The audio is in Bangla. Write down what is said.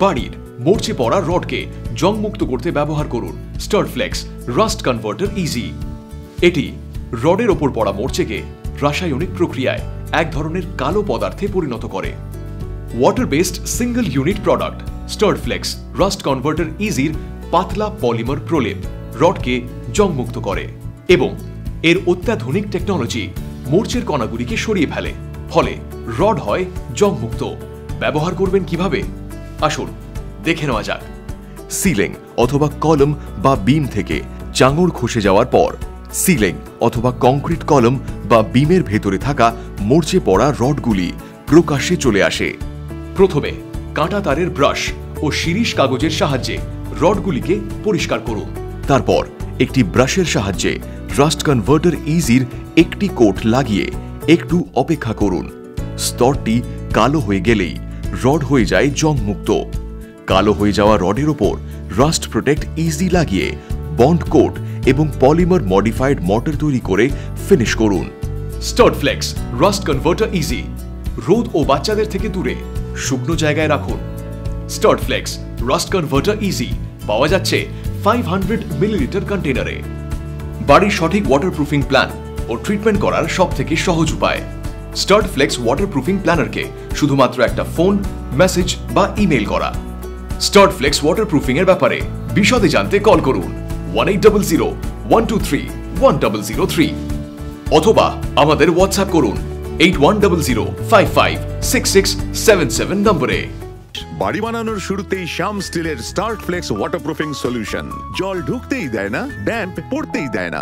বাড়ির মরচে পড়া রডকে জংমুক্ত করতে ব্যবহার করুন স্টারফ্লেক্স রাস্ট কনভার্টার ইজি। এটি রডের ওপর পড়া মরচেকে রাসায়নিক প্রক্রিয়ায় এক ধরনের কালো পদার্থে পরিণত করে। Water based single unit product Starflex rust converter ইজির পাতলা পলিমার প্রলেপ রডকে জংমুক্ত করে এবং এর অত্যাধুনিক টেকনোলজি মরচের কণাগুলিকে সরিয়ে ফেলে, ফলে রড হয় জংমুক্ত। ব্যবহার করবেন কিভাবে আসুন দেখে নেওয়া যাক। সিলিং অথবা কলম বা বিম থেকে চাঙড় খসে যাওয়ার পর সিলিং অথবা কংক্রিট কলম বা বিমের ভেতরে থাকা মরচে পড়া রডগুলি প্রকাশ্যে চলে আসে। প্রথমে কাঁটা তারের ব্রাশ ও শিরিষ কাগজের সাহায্যে রডগুলিকে পরিষ্কার করুন। তারপর একটি ব্রাশের সাহায্যে রাস্ট কনভার্টার ইজির একটি কোট লাগিয়ে একটু অপেক্ষা করুন। স্তরটি কালো হয়ে গেলেই রড হয়ে যায় জংমুক্ত। কালো হয়ে যাওয়া রডের ওপর রাস্ট প্রোটেক্ট ইজি লাগিয়ে বন্ড কোট এবং পলিমার মডিফাইড মর্টার তৈরি করে ফিনিশ করুন। স্টারফ্লেক্স রাস্ট কনভার্টার ইজি রোদ ও বাচ্চাদের থেকে দূরে শুকনো জায়গায় রাখুন। স্টারফ্লেক্স রাস্ট কনভার্টার ইজি পাওয়া যাচ্ছে 500 মিলিলিটার কন্টেনারে। বাড়ির সঠিক ওয়াটারপ্রুফিং প্ল্যান ও ট্রিটমেন্ট করার সবথেকে সহজ উপায়। স্টারফ্লেক্স ওয়াটারপ্রুফিং প্ল্যানারকে শুধুমাত্র একটা ফোন, মেসেজ বা ইমেল করা। স্টারফ্লেক্স ওয়াটারপ্রুফিং এর ব্যাপারে বিশদে জানতে কল করুন 1800-123-1003 অথবা আমাদের হোয়াটসঅ্যাপ করুন 8100556677 নম্বরে। বাড়ি বানানোর শুরুতেই শ্যাম স্টিলের স্টারফ্লেক্স ওয়াটারপ্রুফিং সলিউশন জল ঢুকতেই দেয় না, ড্যাম্প পড়তেই দেয় না।